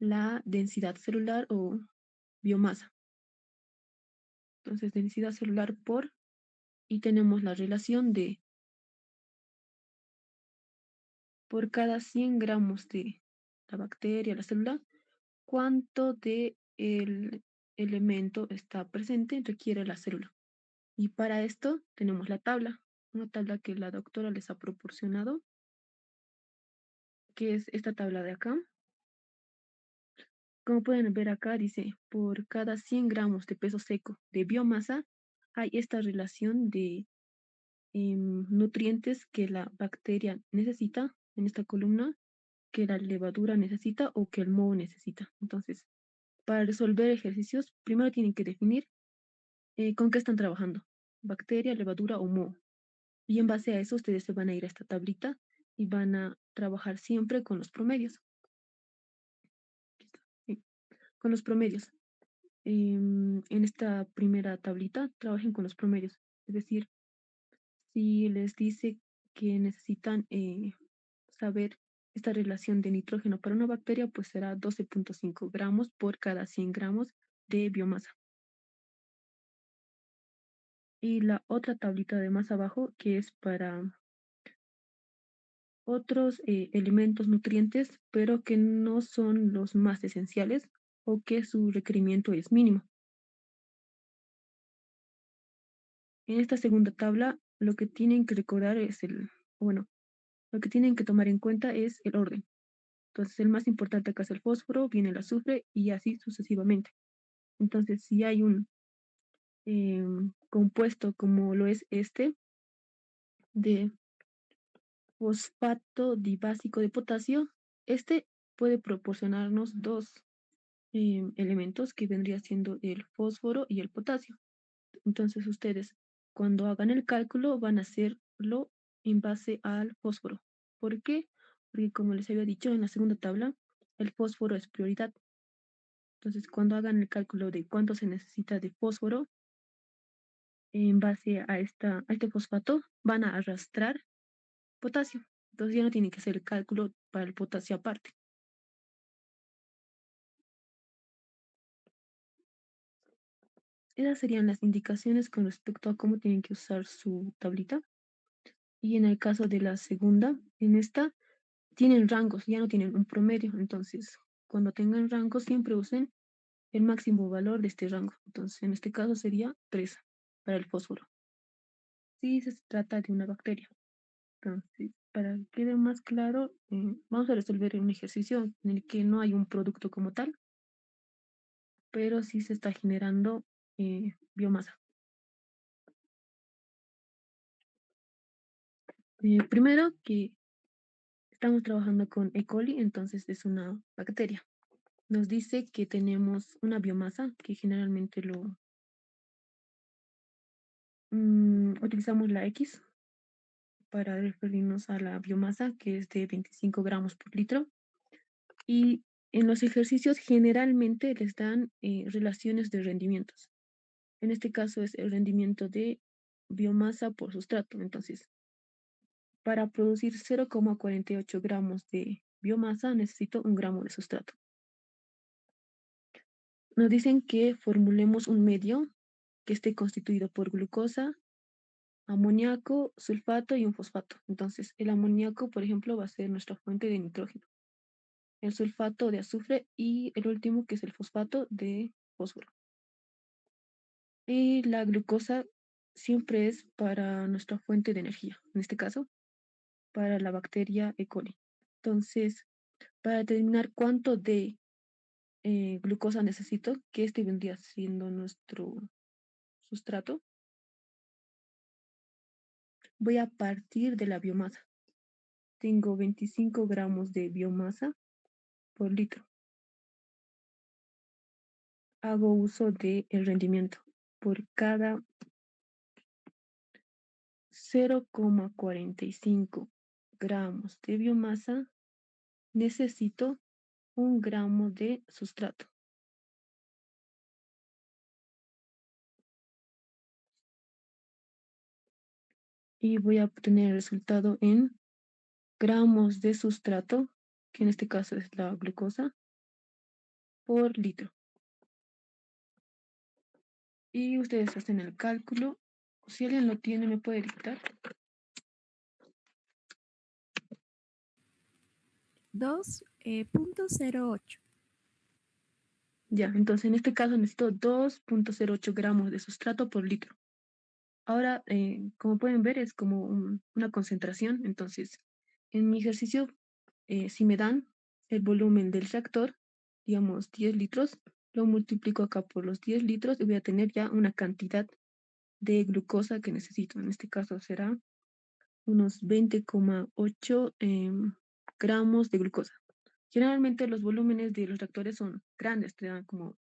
la densidad celular o biomasa. Entonces, densidad celular y tenemos la relación de por cada 100 gramos de la bacteria, la célula, cuánto de el elemento está presente requiere la célula. Y para esto tenemos la tabla, una tabla que la doctora les ha proporcionado, que es esta tabla de acá. Como pueden ver acá, dice, por cada 100 gramos de peso seco de biomasa, hay esta relación de nutrientes que la bacteria necesita en esta columna, que la levadura necesita o que el moho necesita. Entonces, para resolver ejercicios, primero tienen que definir con qué están trabajando, bacteria, levadura o moho. Y en base a eso, ustedes se van a ir a esta tablita y van a trabajar siempre con los promedios. Sí, con los promedios. En esta primera tablita, trabajen con los promedios. Es decir, si les dice que necesitan saber esta relación de nitrógeno para una bacteria, pues será 12.5 gramos por cada 100 gramos de biomasa. Y la otra tablita de más abajo, que es para otros elementos nutrientes, pero que no son los más esenciales o que su requerimiento es mínimo. En esta segunda tabla, lo que tienen que recordar es bueno, lo que tienen que tomar en cuenta es el orden. Entonces, el más importante acá es el fósforo, viene el azufre y así sucesivamente. Entonces, si hay un compuesto como lo es este, de fosfato dibásico de potasio, este puede proporcionarnos dos elementos que vendría siendo el fósforo y el potasio. Entonces, ustedes, cuando hagan el cálculo, van a hacerlo en base al fósforo. ¿Por qué? Porque como les había dicho en la segunda tabla, el fósforo es prioridad. Entonces, cuando hagan el cálculo de cuánto se necesita de fósforo, en base a este fosfato, van a arrastrar potasio. Entonces, ya no tienen que hacer el cálculo para el potasio aparte. Esas serían las indicaciones con respecto a cómo tienen que usar su tablita. Y en el caso de la segunda, en esta, tienen rangos, ya no tienen un promedio. Entonces, cuando tengan rangos, siempre usen el máximo valor de este rango. Entonces, en este caso sería 3 para el fósforo. Si se trata de una bacteria. Entonces, para que quede más claro, vamos a resolver un ejercicio en el que no hay un producto como tal, pero sí se está generando biomasa. Primero que estamos trabajando con E. coli, entonces es una bacteria. Nos dice que tenemos una biomasa que generalmente utilizamos la X para referirnos a la biomasa, que es de 25 gramos por litro. Y en los ejercicios generalmente les dan relaciones de rendimientos. En este caso es el rendimiento de biomasa por sustrato. Entonces, para producir 0,48 gramos de biomasa necesito 1 gramo de sustrato. Nos dicen que formulemos un medio que esté constituido por glucosa, amoníaco, sulfato y un fosfato. Entonces, el amoníaco, por ejemplo, va a ser nuestra fuente de nitrógeno, el sulfato de azufre y el último que es el fosfato de fósforo. Y la glucosa siempre es para nuestra fuente de energía, en este caso, para la bacteria E. coli. Entonces, para determinar cuánto de glucosa necesito, que este vendría siendo nuestro sustrato, voy a partir de la biomasa. Tengo 25 gramos de biomasa por litro. Hago uso del rendimiento. Por cada 0,45 gramos de biomasa, necesito 1 gramo de sustrato. Y voy a obtener el resultado en gramos de sustrato, que en este caso es la glucosa, por litro. Y ustedes hacen el cálculo. Si alguien lo tiene, me puede dictar. 2.08. Ya, entonces en este caso necesito 2.08 gramos de sustrato por litro. Ahora, como pueden ver, es como una concentración. Entonces, en mi ejercicio, si me dan el volumen del reactor, digamos 10 litros, lo multiplico acá por los 10 litros y voy a tener ya una cantidad de glucosa que necesito. En este caso será unos 20,8 gramos de glucosa. Generalmente los volúmenes de los reactores son grandes, te dan como,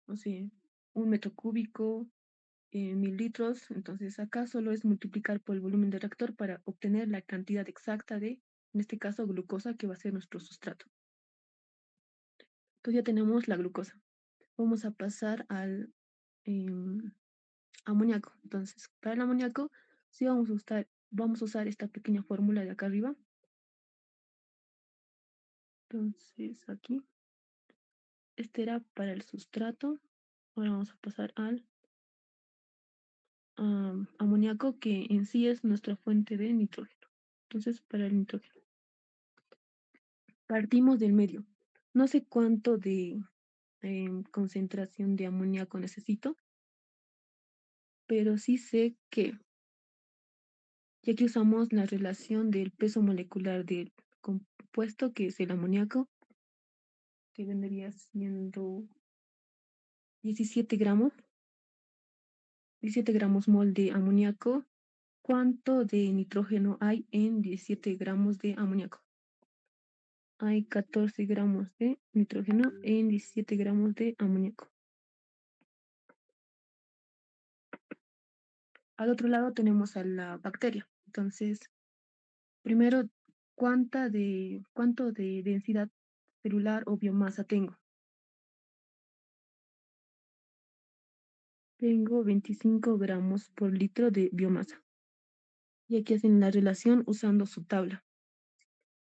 no sé, 1 metro cúbico, 1000 litros. Entonces acá solo es multiplicar por el volumen del reactor para obtener la cantidad exacta de, en este caso, glucosa, que va a ser nuestro sustrato. Entonces ya tenemos la glucosa. Vamos a pasar al amoníaco. Entonces, para el amoníaco, sí vamos a usar esta pequeña fórmula de acá arriba. Entonces, aquí, este era para el sustrato. Ahora vamos a pasar al amoníaco, que en sí es nuestra fuente de nitrógeno. Entonces, para el nitrógeno, partimos del medio. No sé cuánto de concentración de amoníaco necesito, pero sí sé que, ya que usamos la relación del peso molecular del compuesto, que es el amoníaco, que vendría siendo 17 gramos, 17 gramos mol de amoníaco. ¿Cuánto de nitrógeno hay en 17 gramos de amoníaco? Hay 14 gramos de nitrógeno en 17 gramos de amoníaco. Al otro lado tenemos a la bacteria. Entonces, primero, ¿cuánto de densidad celular o biomasa tengo? Tengo 25 gramos por litro de biomasa. Y aquí hacen la relación usando su tabla.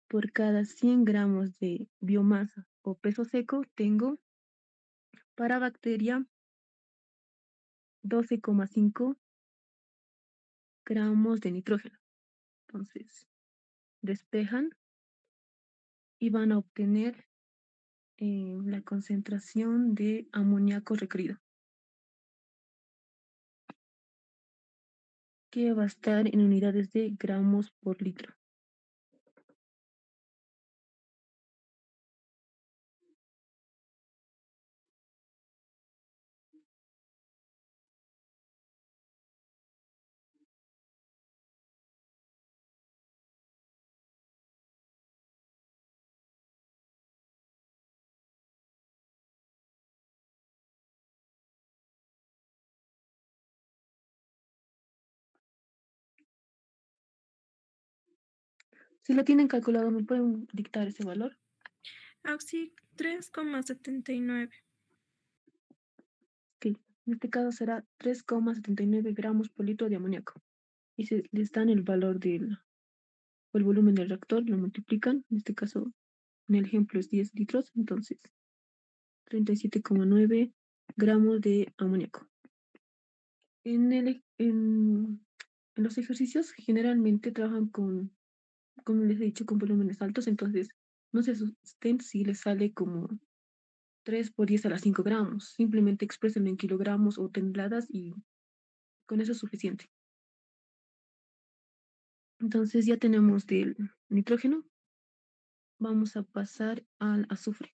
Por cada 100 gramos de biomasa o peso seco, tengo para bacteria 12,5 gramos de nitrógeno. Entonces, despejan y van a obtener la concentración de amoníaco requerida, que va a estar en unidades de gramos por litro. Si lo tienen calculado, ¿me pueden dictar ese valor? Auxi 3,79. Ok, en este caso será 3,79 gramos por litro de amoníaco. Y si les dan el valor o el volumen del reactor, lo multiplican. En este caso, en el ejemplo es 10 litros, entonces 37,9 gramos de amoníaco. En los ejercicios generalmente trabajan como les he dicho, con volúmenes altos. Entonces no se asusten si les sale como 3 por 10 a la 5 gramos. Simplemente exprésenlo en kilogramos o toneladas y con eso es suficiente. Entonces ya tenemos del nitrógeno. Vamos a pasar al azufre.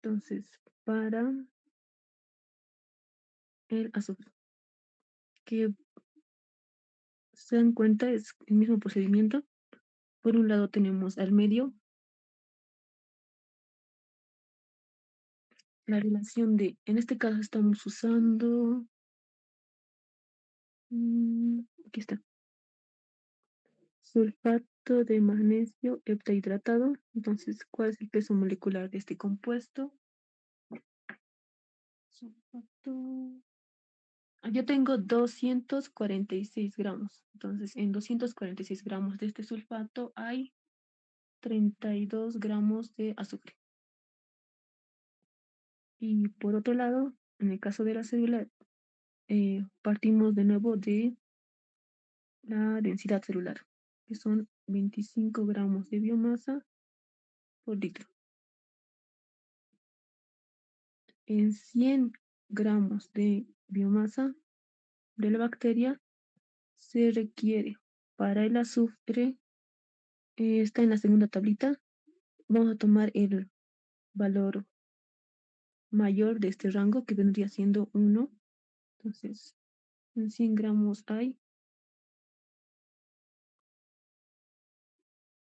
Entonces, para el azufre, que se dan cuenta, es el mismo procedimiento. Por un lado tenemos al medio la relación de, en este caso estamos usando, aquí está, sulfato de magnesio heptahidratado. Entonces, ¿cuál es el peso molecular de este compuesto? Sulfato. Yo tengo 246 gramos. Entonces, en 246 gramos de este sulfato hay 32 gramos de azufre. Y por otro lado, en el caso de la célula, partimos de nuevo de la densidad celular, que son 25 gramos de biomasa por litro. En 100 gramos de biomasa de la bacteria se requiere para el azufre, está en la segunda tablita. Vamos a tomar el valor mayor de este rango, que vendría siendo 1. Entonces, en 100 gramos hay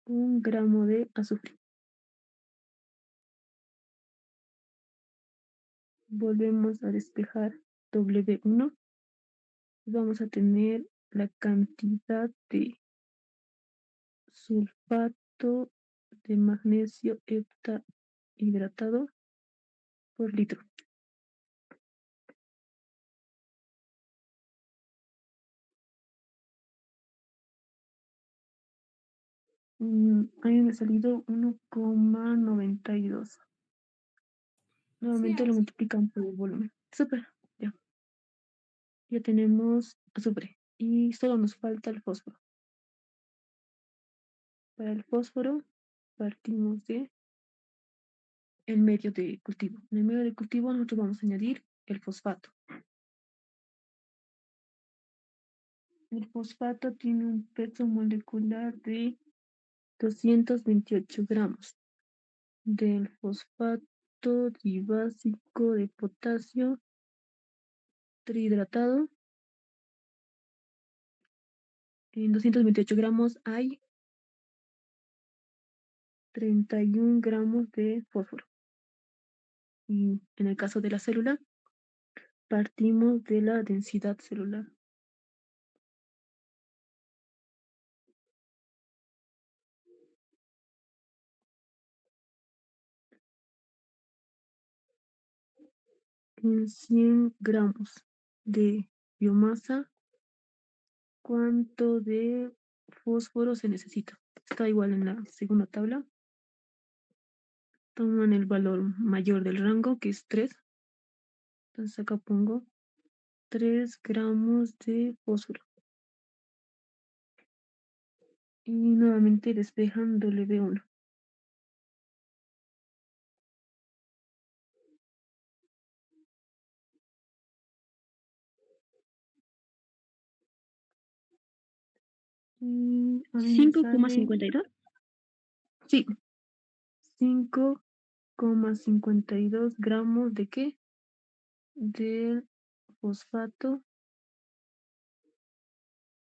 1 gramo de azufre. Volvemos a despejar W1. Vamos a tener la cantidad de sulfato de magnesio heptahidratado por litro. A mí me ha salido 1,92. Sí, Nuevamente lo Auxi. multiplican por el volumen. Súper, ya. Ya tenemos azufre y solo nos falta el fósforo. Para el fósforo partimos de el medio de cultivo. En el medio de cultivo nosotros vamos a añadir el fosfato. El fosfato tiene un peso molecular de 228 gramos. Del fosfato dibásico de potasio trihidratado, en 228 gramos hay 31 gramos de fósforo. Y en el caso de la célula, partimos de la densidad celular. En 100 gramos de biomasa, ¿cuánto de fósforo se necesita? Está igual en la segunda tabla. Toman el valor mayor del rango, que es 3. Entonces acá pongo 3 gramos de fósforo. Y nuevamente despejan W1. Y a mí me sale, 5,52. sí, 5,52 gramos de qué? Del fosfato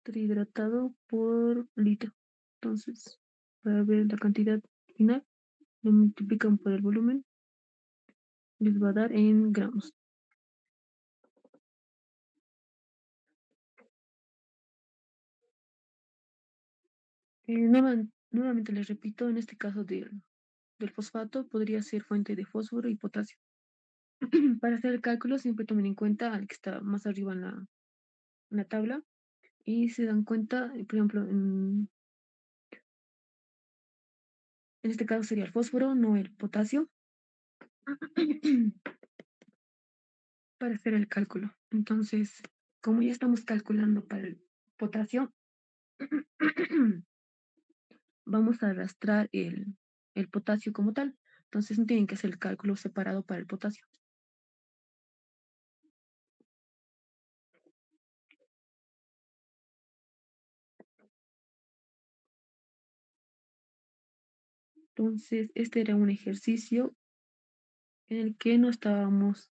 trihidratado por litro. Entonces, para ver la cantidad final, lo multiplican por el volumen, les va a dar en gramos. Nuevamente les repito, en este caso del fosfato podría ser fuente de fósforo y potasio. Para hacer el cálculo siempre tomen en cuenta al que está más arriba en la tabla y se dan cuenta, por ejemplo, en este caso sería el fósforo, no el potasio, para hacer el cálculo. Entonces, como ya estamos calculando para el potasio, vamos a arrastrar el potasio como tal. Entonces, no tienen que hacer el cálculo separado para el potasio. Entonces, este era un ejercicio en el que no estábamos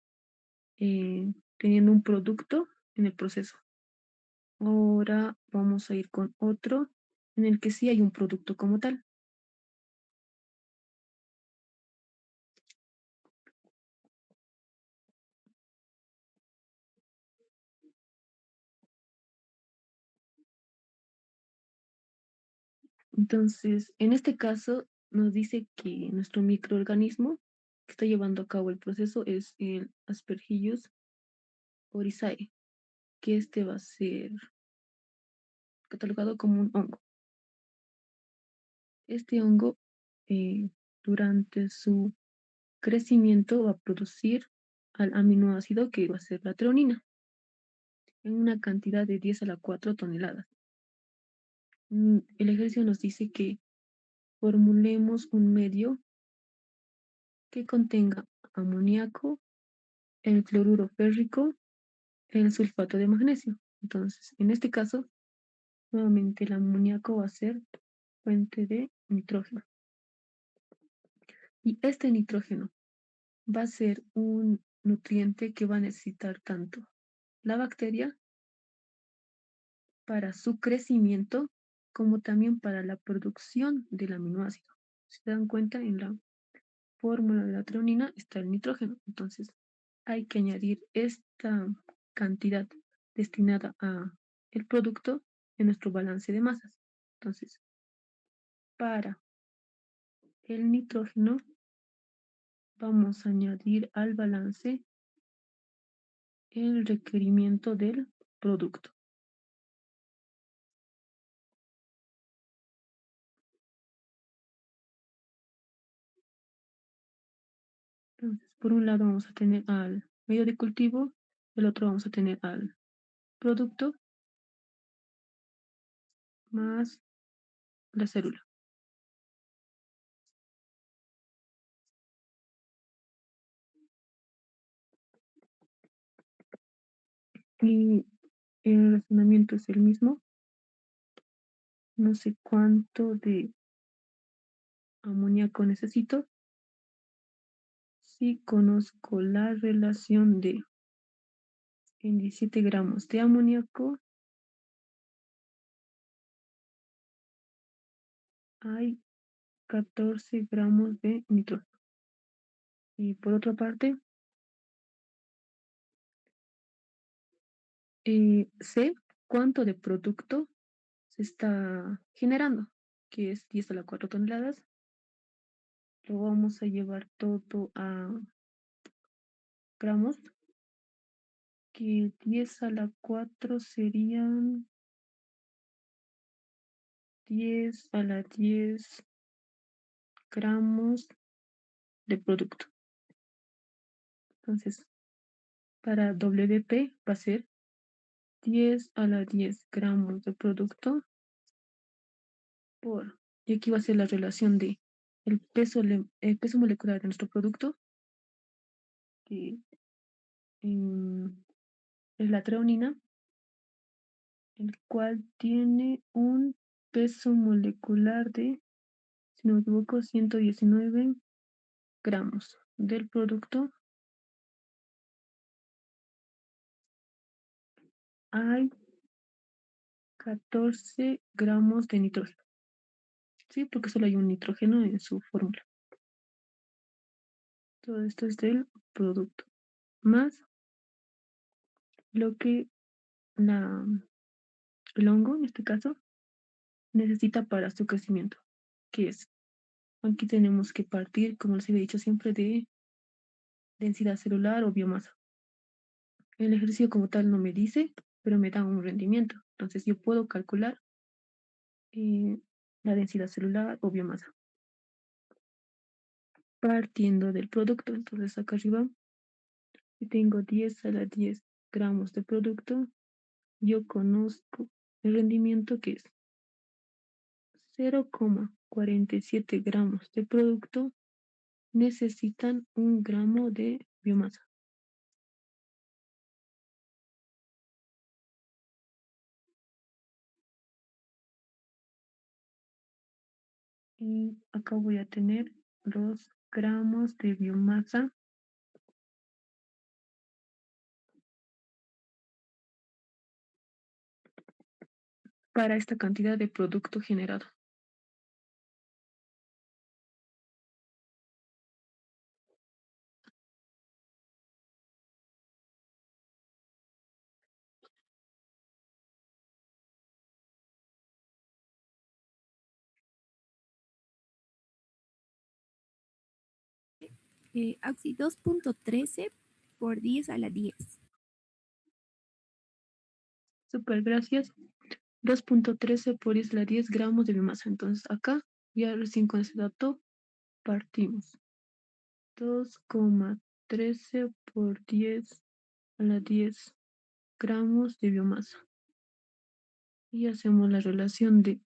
teniendo un producto en el proceso. Ahora vamos a ir con otro en el que sí hay un producto como tal. Entonces, en este caso, nos dice que nuestro microorganismo que está llevando a cabo el proceso es el Aspergillus oryzae, que este va a ser catalogado como un hongo. Este hongo, durante su crecimiento va a producir al aminoácido que va a ser la treonina en una cantidad de 10 a la 4 toneladas. El ejercicio nos dice que formulemos un medio que contenga amoníaco, el cloruro férrico, el sulfato de magnesio. Entonces, en este caso, nuevamente el amoníaco va a ser fuente de nitrógeno. Y este nitrógeno va a ser un nutriente que va a necesitar tanto la bacteria para su crecimiento como también para la producción del aminoácido. Si se dan cuenta, en la fórmula de la treonina está el nitrógeno. Entonces, hay que añadir esta cantidad destinada a el producto en nuestro balance de masas. Entonces, para el nitrógeno vamos a añadir al balance el requerimiento del producto. Entonces, por un lado vamos a tener al medio de cultivo, el otro vamos a tener al producto más la célula. Y el razonamiento es el mismo. No sé cuánto de amoníaco necesito. Si conozco la relación de en 17 gramos de amoníaco hay 14 gramos de nitrógeno. Y por otra parte, sé cuánto de producto se está generando, que es 10 a la 4 toneladas. Lo vamos a llevar todo a gramos, que 10 a la 4 serían 10 a la 10 gramos de producto. Entonces, para WP va a ser 10 a la 10 gramos de producto por, y aquí va a ser la relación de el peso molecular de nuestro producto, que es la treonina, el cual tiene un peso molecular de, si no me equivoco, 119 gramos del producto. Hay 14 gramos de nitrógeno. Sí, porque solo hay un nitrógeno en su fórmula. Todo esto es del producto. Más lo que el hongo, en este caso, necesita para su crecimiento, que es, aquí tenemos que partir, como les he dicho siempre, de densidad celular o biomasa. El ejercicio como tal no me dice, pero me da un rendimiento. Entonces yo puedo calcular la densidad celular o biomasa partiendo del producto. Entonces acá arriba, si tengo 10 a la 10 gramos de producto, yo conozco el rendimiento que es 0,47 gramos de producto necesitan 1 gramo de biomasa. Y acá voy a tener 2 gramos de biomasa para esta cantidad de producto generado. Auxi 2.13 por 10 a la 10. Super, gracias. 2,13 por 10 a la 10 gramos de biomasa. Entonces acá ya recién con ese dato partimos. 2,13 por 10 a la 10 gramos de biomasa. Y hacemos la relación de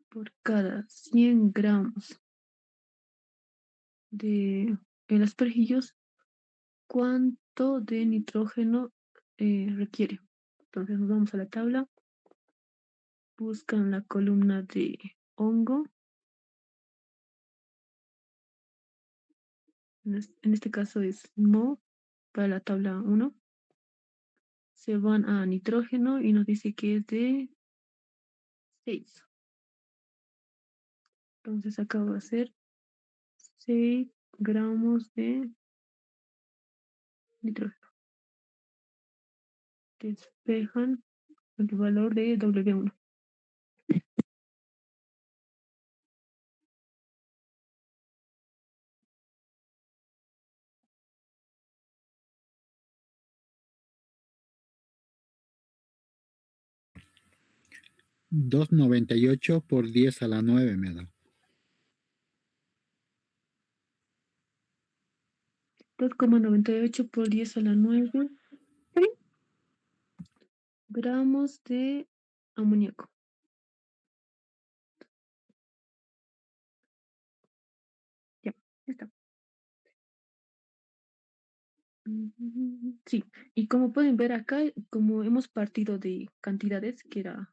por cada 100 gramos de el aspergillos, cuánto de nitrógeno requiere. Entonces nos vamos a la tabla, buscan la columna de hongo, en este caso es no, para la tabla 1, se van a nitrógeno y nos dice que es de 6. Entonces acá va a ser 6 gramos de nitrógeno. Despejan el valor de W1. $2.98 por 10 a la 9 me da. 2,98 por 10 a la 9 gramos de amoníaco. Ya, está. Sí, y como pueden ver acá, como hemos partido de cantidades, que era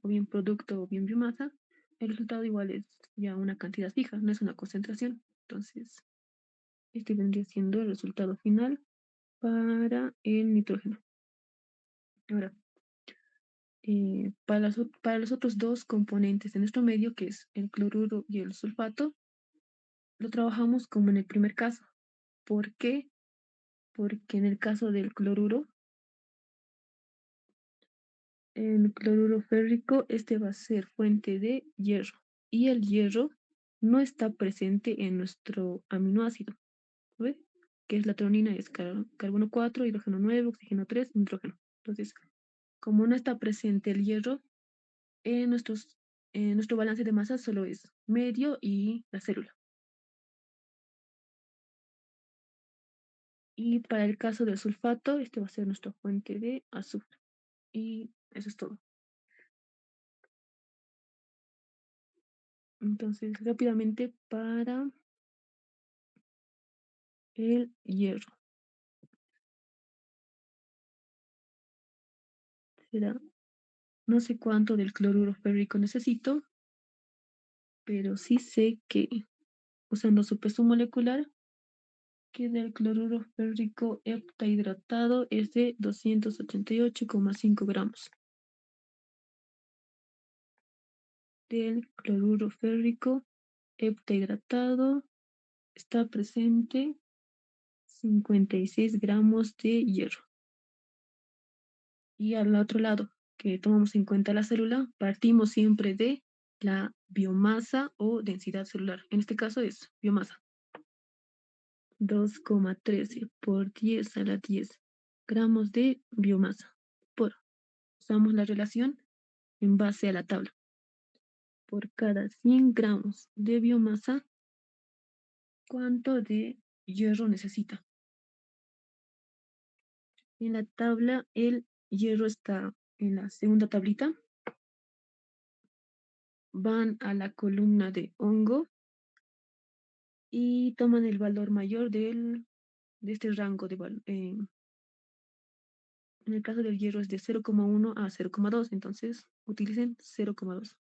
o bien producto o bien biomasa, el resultado igual es ya una cantidad fija, no es una concentración. Entonces, este vendría siendo el resultado final para el nitrógeno. Ahora, para los otros dos componentes de nuestro medio, que es el cloruro y el sulfato, lo trabajamos como en el primer caso. ¿Por qué? Porque en el caso del cloruro, el cloruro férrico, este va a ser fuente de hierro. Y el hierro no está presente en nuestro aminoácido, ¿ves? Que es la tronina, es carbono 4, hidrógeno 9, oxígeno 3, nitrógeno. Entonces, como no está presente el hierro, en nuestro balance de masa solo es medio y la célula. Y para el caso del sulfato, este va a ser nuestra fuente de azufre. Y eso es todo. Entonces, rápidamente para el hierro. Será, no sé cuánto del cloruro férrico necesito, pero sí sé que usando su peso molecular, que del cloruro férrico heptahidratado es de 288,5 gramos. Del cloruro férrico heptahidratado está presente 56 gramos de hierro. Y al otro lado, que tomamos en cuenta la célula, partimos siempre de la biomasa o densidad celular. En este caso es biomasa. 2,13 por 10 a la 10 gramos de biomasa. Usamos la relación en base a la tabla. Por cada 100 gramos de biomasa, ¿cuánto de hierro necesita? En la tabla, el hierro está en la segunda tablita. Van a la columna de hongo y toman el valor mayor de este rango de valor. En el caso del hierro es de 0,1 a 0,2, entonces utilicen 0,2.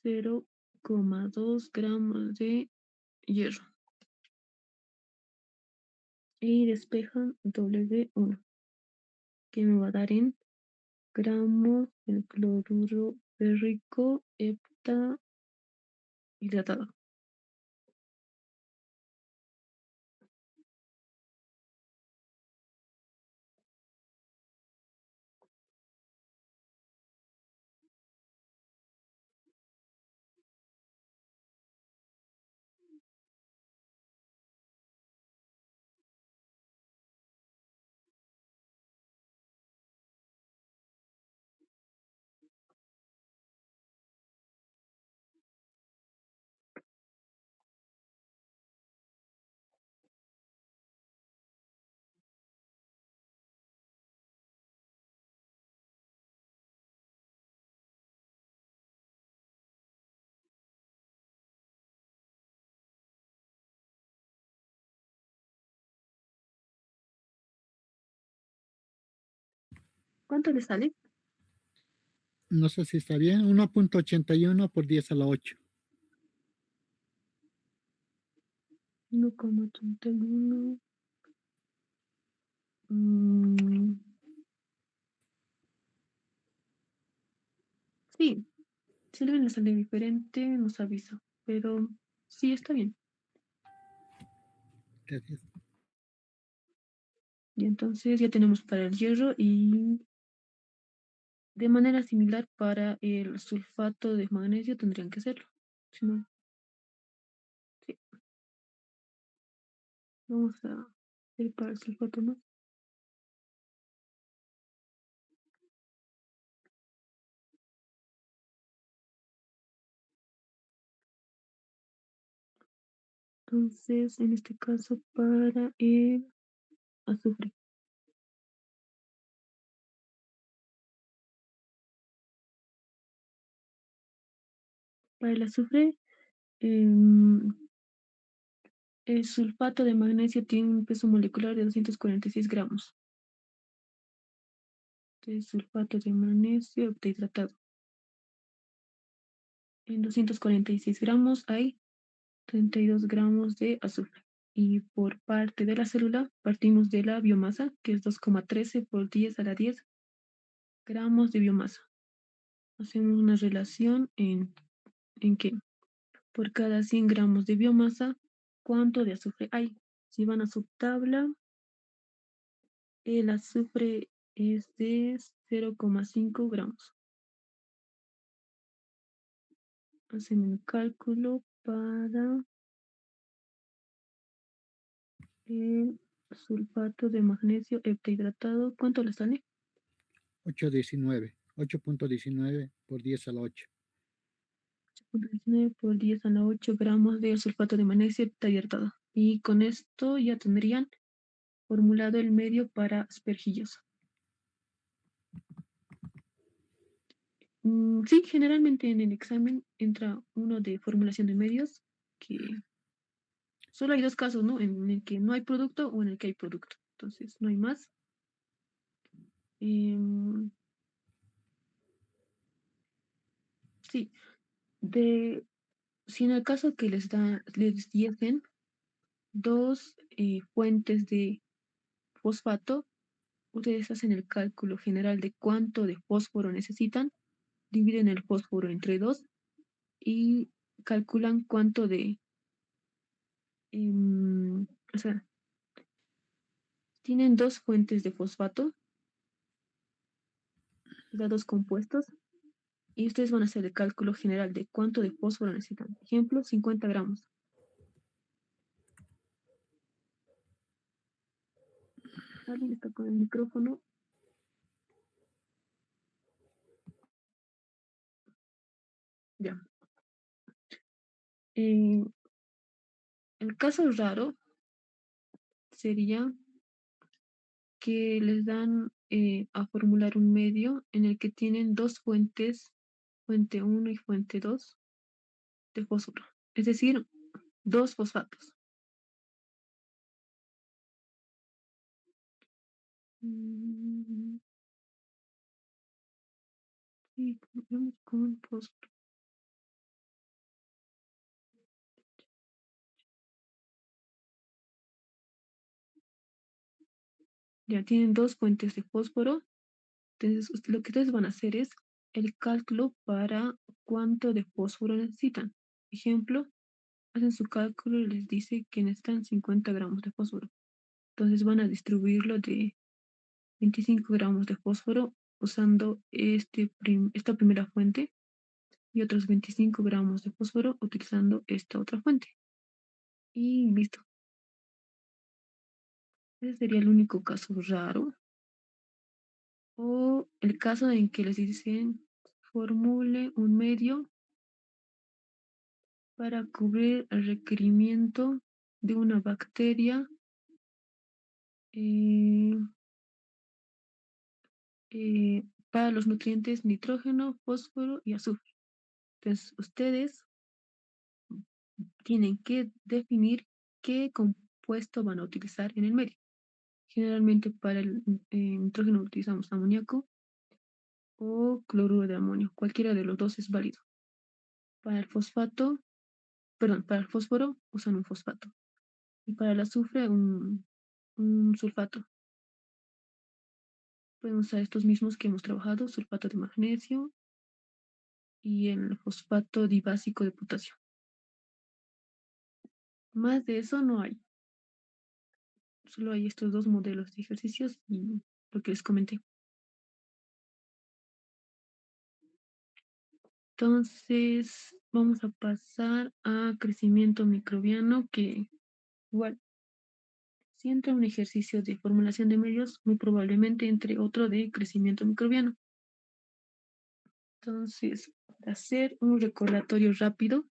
0,2 gramos de hierro. Y despejan W1, que me va a dar en gramos el cloruro férrico heptahidratado. ¿Cuánto le sale? No sé si está bien. 1.81 por 10 a la 8. 1,81. Mm, sí, si alguien le sale diferente, nos avisa. Pero sí, está bien. Gracias. Y entonces ya tenemos para el hierro y de manera similar para el sulfato de magnesio tendrían que hacerlo. Si no, sí, vamos a ir para el sulfato, ¿no? Entonces, en este caso, para el azufre. Para el azufre, em, el sulfato de magnesio tiene un peso molecular de 246 gramos de sulfato de magnesio hidratado. En 246 gramos hay 32 gramos de azufre. Y por parte de la célula, partimos de la biomasa, que es 2,13 por 10 a la 10 gramos de biomasa. Hacemos una relación en que por cada 100 gramos de biomasa, ¿cuánto de azufre hay? Si van a su tabla, el azufre es de 0,5 gramos. Hacen el cálculo para el sulfato de magnesio heptahidratado. ¿Cuánto le sale? 8.19 por 10 a la 8. 19 por 10 a la 8 gramos de sulfato de magnesio heptahidratado. Y con esto ya tendrían formulado el medio para aspergillos. Sí, generalmente en el examen entra uno de formulación de medios, que solo hay dos casos, ¿no? En el que no hay producto o en el que hay producto. Entonces, no hay más. Em, sí, si en el caso que les diesen dos fuentes de fosfato, ustedes hacen el cálculo general de cuánto de fósforo necesitan, dividen el fósforo entre dos y calculan cuánto o sea, tienen dos fuentes de fosfato, o sea, dos compuestos, y ustedes van a hacer el cálculo general de cuánto de fósforo necesitan. Ejemplo, 50 gramos. ¿Alguien está con el micrófono? Ya. Eh, el caso raro sería que les dan a formular un medio en el que tienen dos fuentes, fuente uno y fuente 2 de fósforo, es decir, dos fosfatos. Mm, sí, vamos con fósforo. Ya tienen dos fuentes de fósforo. Entonces, lo que ustedes van a hacer es el cálculo para cuánto de fósforo necesitan. Ejemplo, hacen su cálculo y les dice que necesitan 50 gramos de fósforo. Entonces van a distribuirlo de 25 gramos de fósforo usando esta primera fuente y otros 25 gramos de fósforo utilizando esta otra fuente. Y listo. Ese sería el único caso raro. O el caso en que les dicen formule un medio para cubrir el requerimiento de una bacteria eh, para los nutrientes nitrógeno, fósforo y azufre. Entonces, ustedes tienen que definir qué compuesto van a utilizar en el medio. Generalmente para el nitrógeno utilizamos amoníaco, o cloruro de amonio. Cualquiera de los dos es válido. Para el fosfato, perdón, para el fósforo usan un fosfato. Y para el azufre un sulfato. Pueden usar estos mismos que hemos trabajado, sulfato de magnesio y el fosfato dibásico de potasio. Más de eso no hay. Solo hay estos dos modelos de ejercicios y lo que les comenté. Entonces, vamos a pasar a crecimiento microbiano, que igual, si entra un ejercicio de formulación de medios, muy probablemente entre otro de crecimiento microbiano. Entonces, para hacer un recordatorio rápido,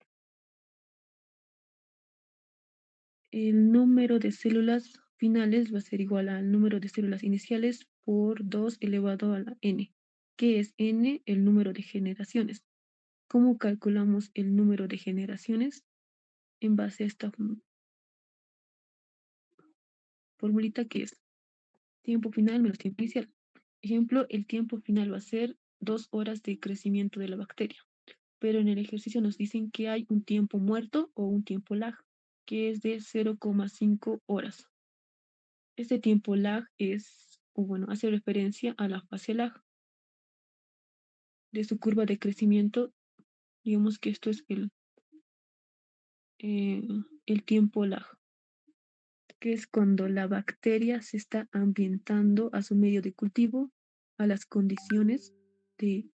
el número de células finales va a ser igual al número de células iniciales por 2 elevado a la n, que es n el número de generaciones. ¿Cómo calculamos el número de generaciones? En base a esta formulita que es tiempo final menos tiempo inicial. Ejemplo, el tiempo final va a ser 2 horas de crecimiento de la bacteria, pero en el ejercicio nos dicen que hay un tiempo muerto o un tiempo lag, que es de 0,5 horas. Este tiempo lag es, o bueno, hace referencia a la fase lag de su curva de crecimiento. Digamos que esto es el tiempo lag, que es cuando la bacteria se está ambientando a su medio de cultivo, a las condiciones de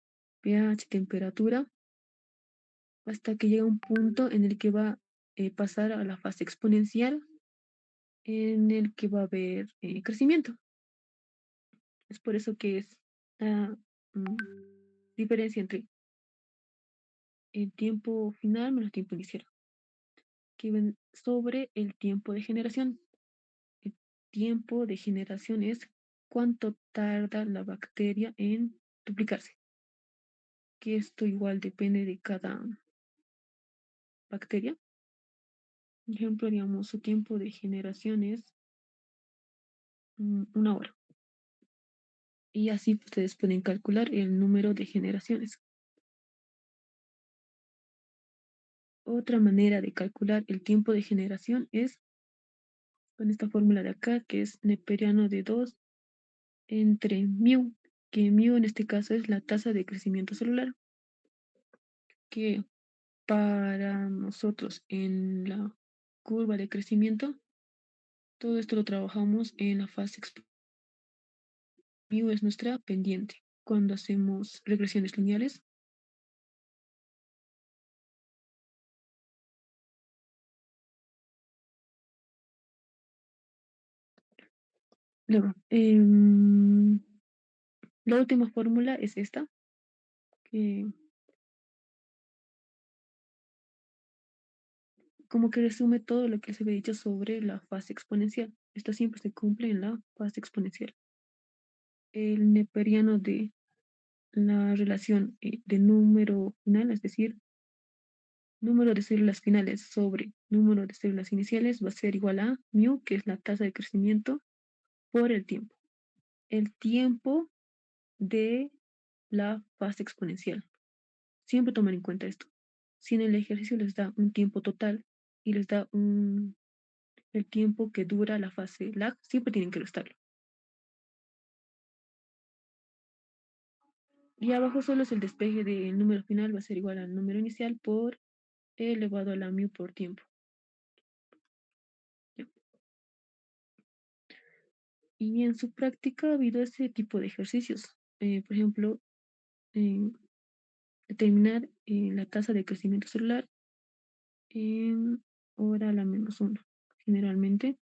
pH, temperatura, hasta que llega un punto en el que va a pasar a la fase exponencial, en el que va a haber crecimiento. Es por eso que es la diferencia entre el tiempo final menos el tiempo inicial, que ven sobre el tiempo de generación. El tiempo de generación es cuánto tarda la bacteria en duplicarse, que esto igual depende de cada bacteria. Por ejemplo, digamos, su tiempo de generación es 1 hora. Y así ustedes pueden calcular el número de generaciones. Otra manera de calcular el tiempo de generación es con esta fórmula de acá, que es neperiano de 2 entre mu, que mu en este caso es la tasa de crecimiento celular, que para nosotros en la curva de crecimiento, todo esto lo trabajamos en la fase mu es nuestra pendiente. Cuando hacemos regresiones lineales, luego, la última fórmula es esta, que como que resume todo lo que se había dicho sobre la fase exponencial. Esto siempre se cumple en la fase exponencial. El neperiano de la relación de número final, es decir, número de células finales sobre número de células iniciales va a ser igual a mu, que es la tasa de crecimiento, por el tiempo. El tiempo de la fase exponencial. Siempre tomen en cuenta esto. Si en el ejercicio les da un tiempo total y les da el tiempo que dura la fase lag, siempre tienen que restarlo. Y abajo solo es el despeje del número final, va a ser igual al número inicial por elevado a la mu por tiempo. ¿Ya? Y en su práctica ha habido ese tipo de ejercicios. Por ejemplo, determinar la tasa de crecimiento celular en hora a la -1, generalmente.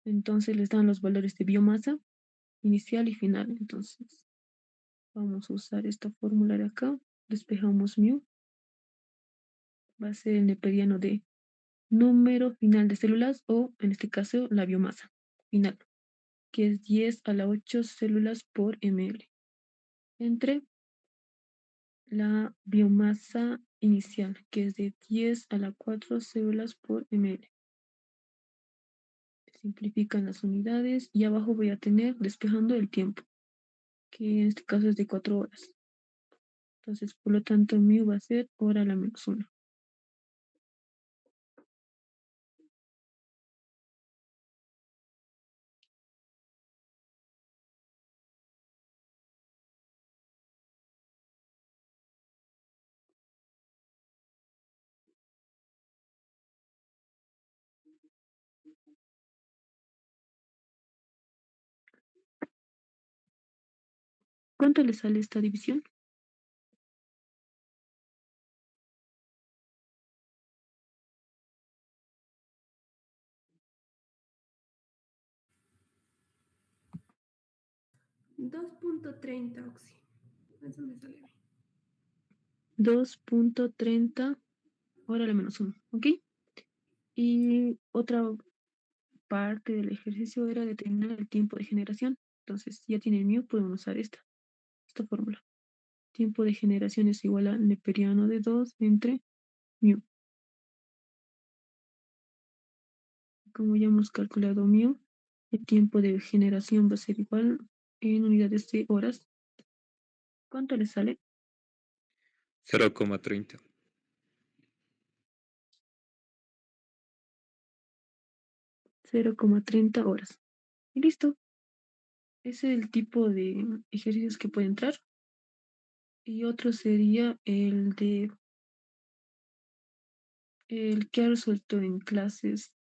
Entonces les dan los valores de biomasa inicial y final. Entonces vamos a usar esta fórmula de acá. Despejamos mu. Va a ser el neperiano de número final de células o, en este caso, la biomasa final, que es 10 a la 8 células por ml, entre la biomasa inicial, que es de 10 a la 4 células por ml. Simplifican las unidades y abajo voy a tener despejando el tiempo. que en este caso es de 4 horas. Entonces, por lo tanto, mu va a ser hora a la menos 1. ¿Cuánto le sale esta división? $2.30, Oxy. Eso me sale bien. 2.30 hora a la menos 1, ¿ok? Y otra parte del ejercicio era determinar el tiempo de generación. Entonces, ya tiene el mu, podemos usar esta fórmula. Tiempo de generación es igual al neperiano de 2 entre mu. Como ya hemos calculado mu, el tiempo de generación va a ser igual en unidades de horas. ¿Cuánto le sale? 0,30. 0,30 horas. Y listo. Ese es el tipo de ejercicios que puede entrar. Y otro sería el que ha resuelto en clases,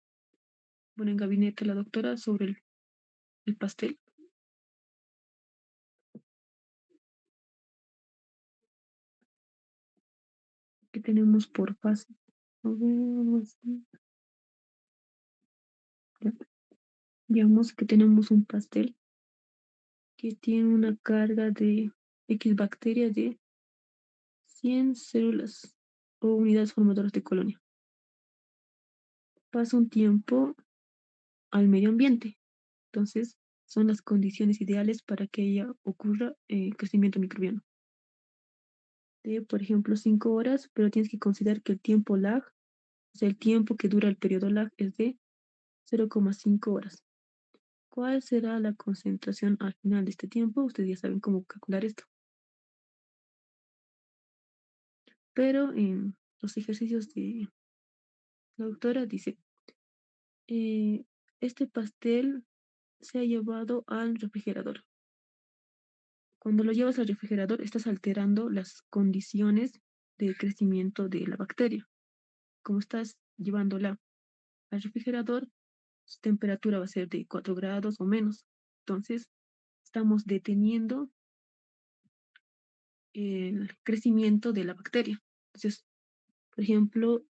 bueno, en gabinete la doctora sobre el pastel que tenemos por fase. A ver, vamos ya. Digamos que tenemos un pastel que tiene una carga de X bacterias de 100 células o unidades formadoras de colonia. Pasa un tiempo al medio ambiente. Entonces, son las condiciones ideales para que ella ocurra crecimiento microbiano. De, por ejemplo, 5 horas, pero tienes que considerar que el tiempo lag, o sea, el tiempo que dura el periodo lag es de 0,5 horas. ¿Cuál será la concentración al final de este tiempo? Ustedes ya saben cómo calcular esto. Pero en los ejercicios de la doctora dice, este pastel se ha llevado al refrigerador. Cuando lo llevas al refrigerador, estás alterando las condiciones de crecimiento de la bacteria. Como estás llevándola al refrigerador, su temperatura va a ser de 4 grados o menos. Entonces, estamos deteniendo el crecimiento de la bacteria. Entonces, por ejemplo,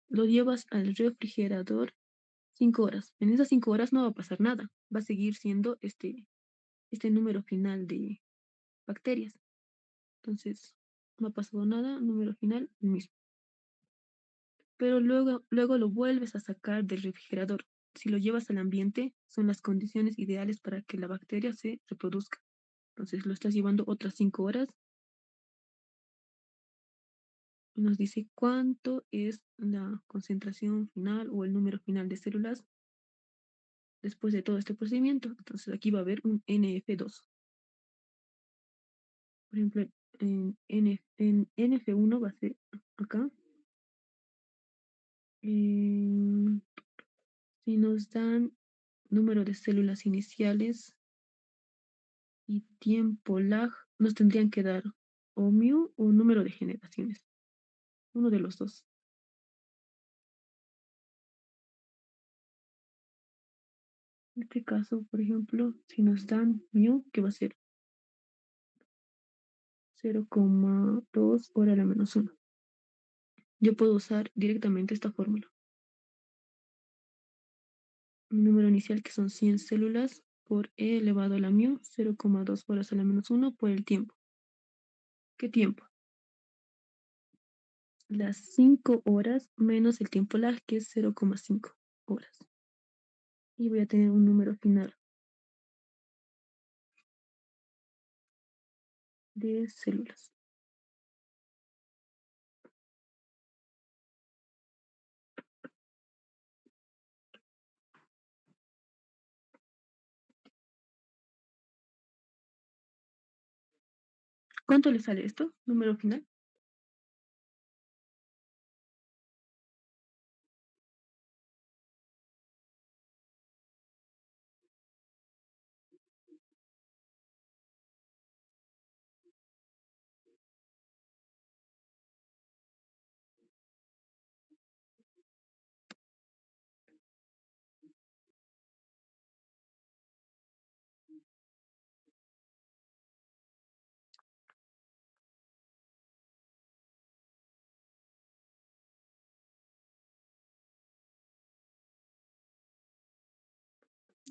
lo llevas al refrigerador 5 horas. En esas 5 horas no va a pasar nada. Va a seguir siendo este número final de bacterias. Entonces, no ha pasado nada, número final, el mismo. Pero luego lo vuelves a sacar del refrigerador. Si lo llevas al ambiente, son las condiciones ideales para que la bacteria se reproduzca. Entonces, lo estás llevando otras 5 horas. Y nos dice cuánto es la concentración final o el número final de células después de todo este procedimiento. Entonces, aquí va a haber un NF2. Por ejemplo, en NF1 va a ser acá. Si nos dan número de células iniciales y tiempo lag, nos tendrían que dar o mu o número de generaciones. Uno de los dos. En este caso, por ejemplo, si nos dan mu, que va a ser 0,2 hora a la menos 1. Yo puedo usar directamente esta fórmula. Mi número inicial, que son 100 células, por e elevado a la mu, 0,2 horas a la menos 1 por el tiempo. ¿Qué tiempo? Las 5 horas menos el tiempo lag, que es 0,5 horas. Y voy a tener un número final de células. ¿Cuánto le sale esto? Número final.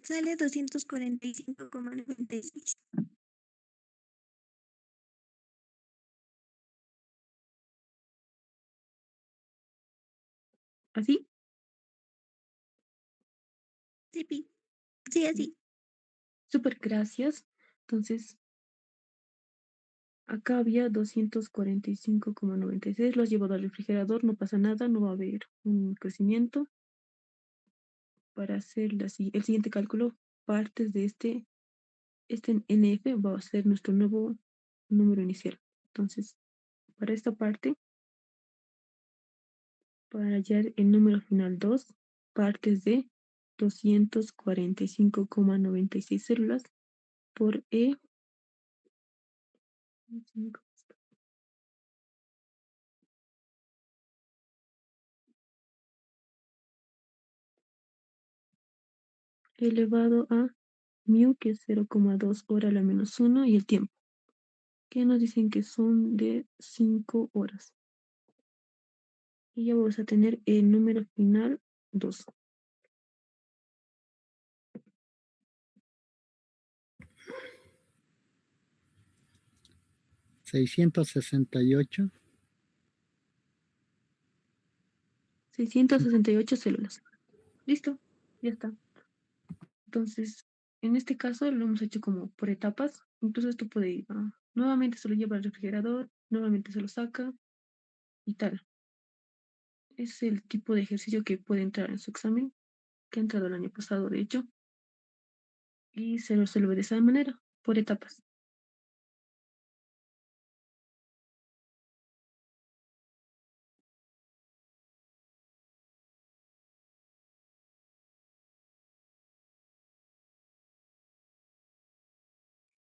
Sale 245,96. ¿Así? Sí, sí, así. Súper, gracias. Entonces, acá había 245,96. Lo has llevado al refrigerador, no pasa nada, no va a haber un crecimiento. Para hacer el siguiente cálculo, partes de este NF va a ser nuestro nuevo número inicial. Entonces, para esta parte, para hallar el número final 2, partes de 245,96 células por E elevado a mu, que es 0,2 hora a la menos 1, y el tiempo, que nos dicen que son de 5 horas. Y ya vamos a tener el número final 2. 668. 668 células. Listo, ya está. Entonces, en este caso lo hemos hecho como por etapas. Entonces esto puede ir, nuevamente se lo lleva al refrigerador, nuevamente se lo saca y tal. Es el tipo de ejercicio que puede entrar en su examen, que ha entrado el año pasado, de hecho, y se lo resuelve de esa manera, por etapas.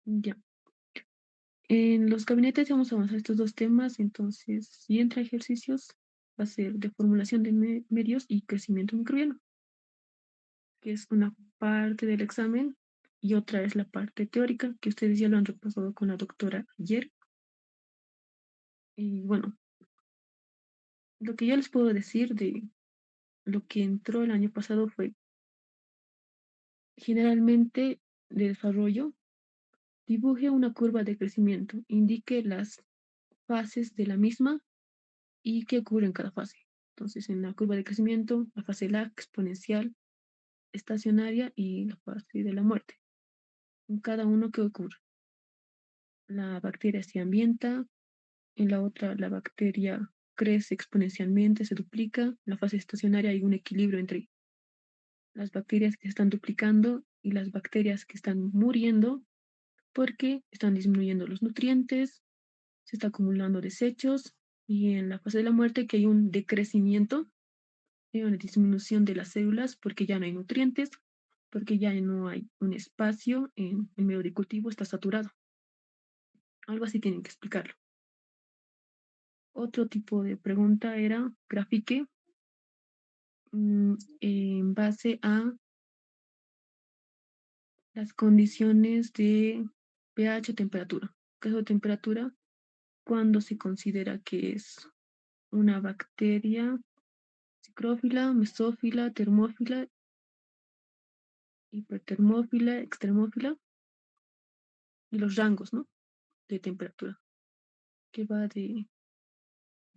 Ya. En los gabinetes vamos a avanzar estos dos temas, entonces, si entra ejercicios, va a ser de formulación de medios y crecimiento microbiano, que es una parte del examen, y otra es la parte teórica, que ustedes ya lo han repasado con la doctora ayer. Y bueno, lo que yo les puedo decir de lo que entró el año pasado fue generalmente de desarrollo, dibuje una curva de crecimiento, indique las fases de la misma y qué ocurre en cada fase. Entonces, en la curva de crecimiento, la fase lag, exponencial, estacionaria y la fase de la muerte. En cada uno, ¿qué ocurre? La bacteria se ambienta, en la otra la bacteria crece exponencialmente, se duplica. En la fase estacionaria hay un equilibrio entre las bacterias que se están duplicando y las bacterias que están muriendo porque están disminuyendo los nutrientes, se está acumulando desechos, y en la fase de la muerte que hay un decrecimiento, hay una disminución de las células porque ya no hay nutrientes, porque ya no hay un espacio en el medio de cultivo, está saturado. Algo así tienen que explicarlo. Otro tipo de pregunta era, grafique en base a las condiciones de pH o temperatura. Caso de temperatura, cuando se considera que es una bacteria psicrófila, mesófila, termófila, hipertermófila, extremófila, y los rangos, ¿no?, de temperatura, que va de,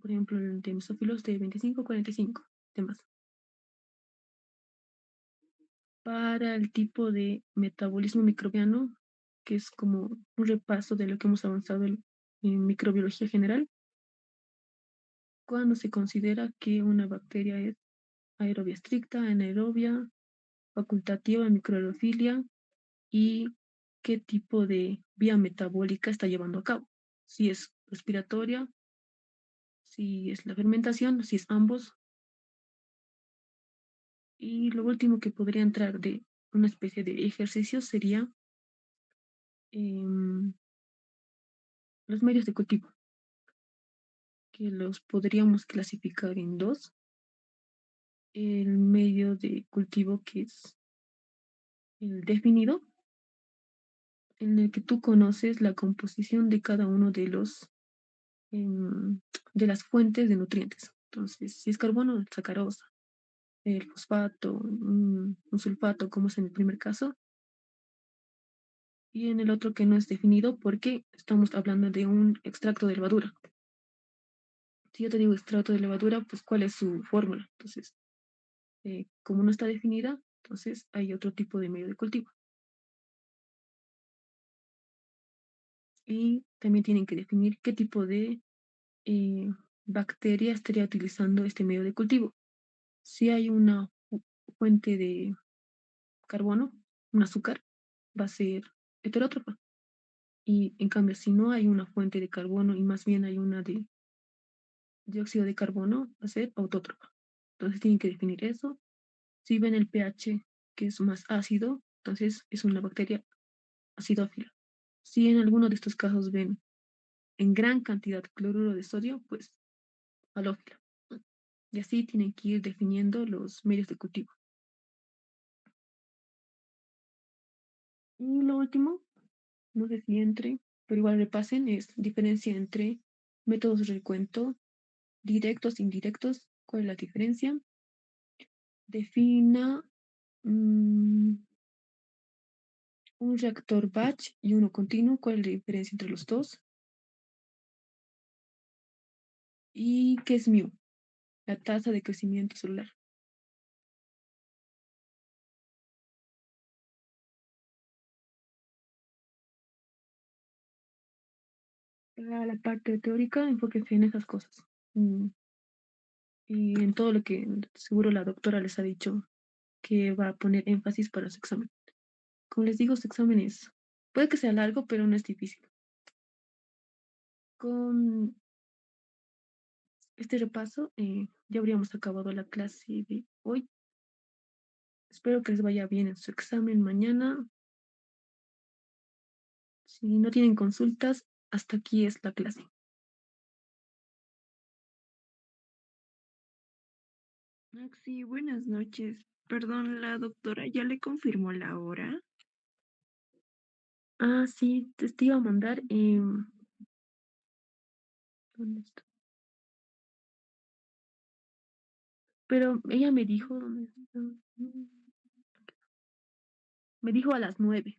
por ejemplo, de mesófilos de 25 a 45 temas. Para el tipo de metabolismo microbiano, que es como un repaso de lo que hemos avanzado en microbiología general, cuando se considera que una bacteria es aerobia estricta, anaerobia, facultativa, microaerofilia, y qué tipo de vía metabólica está llevando a cabo. si es respiratoria, si es la fermentación, si es ambos. Y lo último que podría entrar de una especie de ejercicio sería em, los medios de cultivo, que los podríamos clasificar en dos. El medio de cultivo que es el definido, en el que tú conoces la composición de cada uno de los de las fuentes de nutrientes. Entonces, si es carbono, sacarosa, el fosfato, un sulfato, como es en el primer caso, y en el otro que no es definido porque estamos hablando de un extracto de levadura. Si yo te digo extracto de levadura, pues cuál es su fórmula. Entonces, como no está definida, entonces hay otro tipo de medio de cultivo. Y también tienen que definir qué tipo de eh, bacteria estaría utilizando este medio de cultivo. Si hay una fuente de carbono, un azúcar, va a ser heterótrofa. Y en cambio, si no hay una fuente de carbono y más bien hay una de dióxido de carbono, va a ser autótrofa. Entonces tienen que definir eso. Si ven el pH que es más ácido, entonces es una bacteria acidófila. Si en alguno de estos casos ven en gran cantidad cloruro de sodio, pues halófila. Y así tienen que ir definiendo los medios de cultivo. Y lo último, no sé si entre, pero igual repasen, es diferencia entre métodos de recuento directos, indirectos. ¿Cuál es la diferencia? Defina un reactor batch y uno continuo. ¿Cuál es la diferencia entre los dos? ¿Y qué es mu? La tasa de crecimiento celular. Para la parte teórica, enfóquense en esas cosas. Y en todo lo que seguro la doctora les ha dicho que va a poner énfasis para su examen. Como les digo, su examen puede que sea largo, pero no es difícil. Con este repaso, ya habríamos acabado la clase de hoy. Espero que les vaya bien en su examen mañana. Si no tienen consultas, hasta aquí es la clase. Sí, buenas noches. Perdón, la doctora ya le confirmó la hora. Ah, sí, te iba a mandar. ¿Dónde está? Pero ella me dijo, ¿dónde está? Me dijo a las 9.